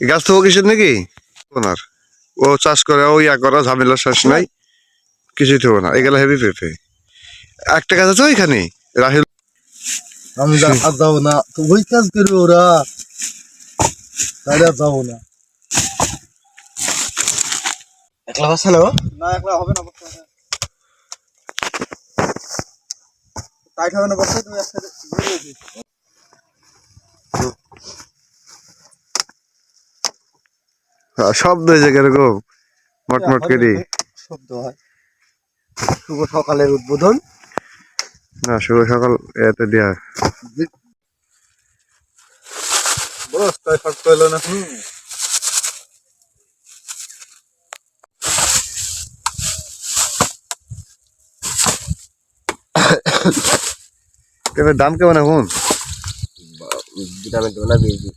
গাছ তো কিসের নাকি ওনার ও চাষ করে ও ইয়া করা ঝামেলা শেষ নাই কিছুই থাকবো না এগুলো হেভি পেঁপে একটা গাছ আছে ওইখানে রাহিল আমি যাবো না তো ওই কাজ করবে ওরা তাহলে যাবো না একলা হচ্ছে না না একলা হবে না টাইট হবে না বসে তুমি একসাথে শব্দ হয়েছে কিরকম মটমট করে শব্দ হয় শুভ সকালের উদ্বোধন না শুভ সকাল এতে দেয়া বস তাই ফাট কইলো না পেঁপের দাম কেমন এখন ভিটামিন দেবো না বেশি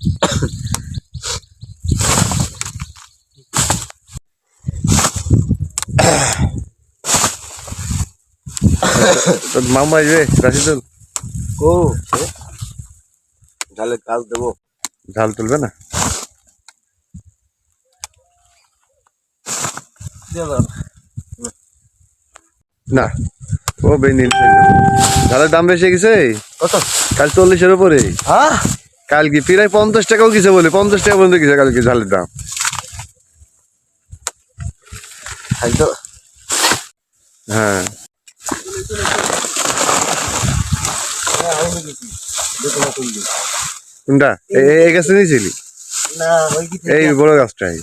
মামা আসবে রাশিদুল ও ঝালের কাজ দেবো ঝাল তুলবে না না ও বেনিল ঝালের দাম বেশি গেছে কত কাল 40-এর উপরে হ্যাঁ কাল কি প্রায় 50 টাকাও গেছে বলে 50 টাকা পর্যন্ত গেছে কালকে ঝালের দাম হ্যাঁ কোনটা এই গাছটা নিয়েছিলি এই বড় গাছটাই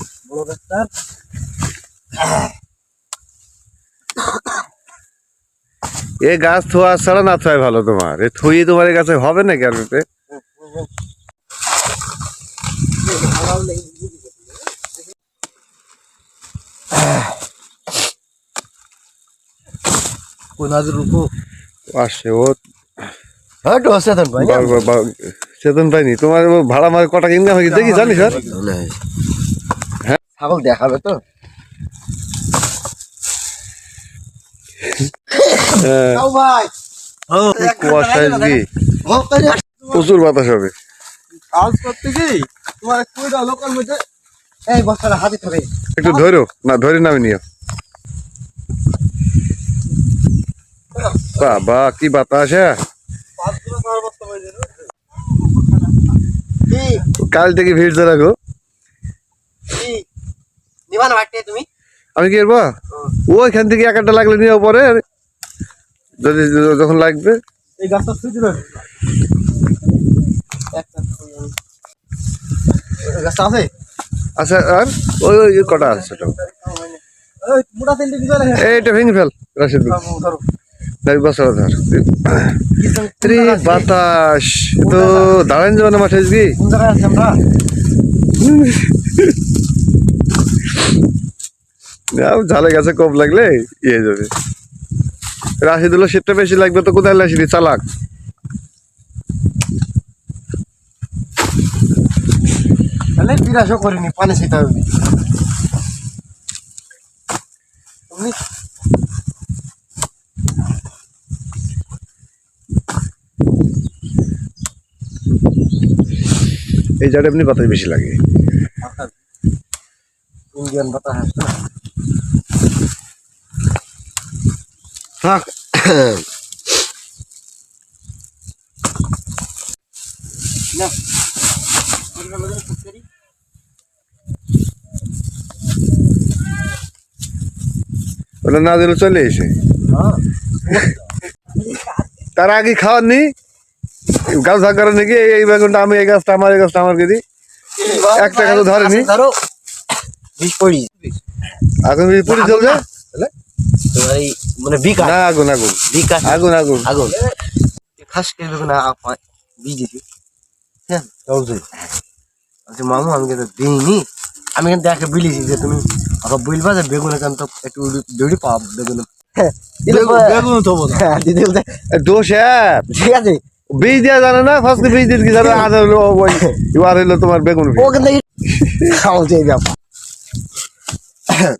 এই গাছ থোয়া ছাড়া না থোয়াই ভালো তোমার এ থুই তোমার এই গাছে হবে না কেন আসছে ও চেতন পাইনি তোমার ভাড়া মার কটা ইনকাম হয়ে দেখি জানি স্যার হ্যাঁ ছাগল দেখাবে তো প্রচুর বাতাস হবে কাজ করতে কি তোমার লোকাল মধ্যে এই বস্তাটা হাতে ধরে একটু ধরো না ধরে নামে নিও বাবা কি বাতাস কাল থেকে ভিড় রাখো তুমি আমি কি করবো ওইখান থেকে একটা লাগলে নিয়ে পরে যদি যখন লাগবে এই গাছটা ছুঁই দিল গাছটা আছে আচ্ছা আর ওই ওই কটা আছে এইটা ভেঙে ফেল রাশিদ বছর ধর বাতাস তো দাঁড়ান যাবে না মাঠে কি ঝালে গাছে কম লাগলে ইয়ে যাবে রাশিদুল্লাহ শীতটা বেশি লাগবে তো কোথায় আসবি চালাক তাহলে বিরাশও করিনি পানি ছিটা হবে এই জায়গায় এমনি বাতাস বেশি লাগে ইন্ডিয়ান বাতাস থাক ওটা না দিলে চলে এসে তার আগে খাওয়ার নি গাছ ভাগ করে নাকি এই বেগুনটা আমি এই গাছটা আমার এই গাছটা আমার দিদি একটা গাছ ধরেনি এখন পুরি চলবে মানে বিকাশ না আগুন আগুন বিকাশ আগুন আগুন আগুন খাস খেলবে না বীজ দিতে হ্যাঁ আচ্ছা মামু আমি কিন্তু দিইনি আমি কিন্তু দেখে বিলিছি যে তুমি আবার বলবা যে বেগুনে কেন তো একটু দৌড়ি পাও বেগুনে বেগুন তো দোষ ঠিক আছে বীজ দেওয়া জানে না ফার্স্ট বীজ দিতে কি জানে আজ হলো এবার হলো তোমার বেগুন ও কিন্তু খাও যে ব্যাপার হ্যাঁ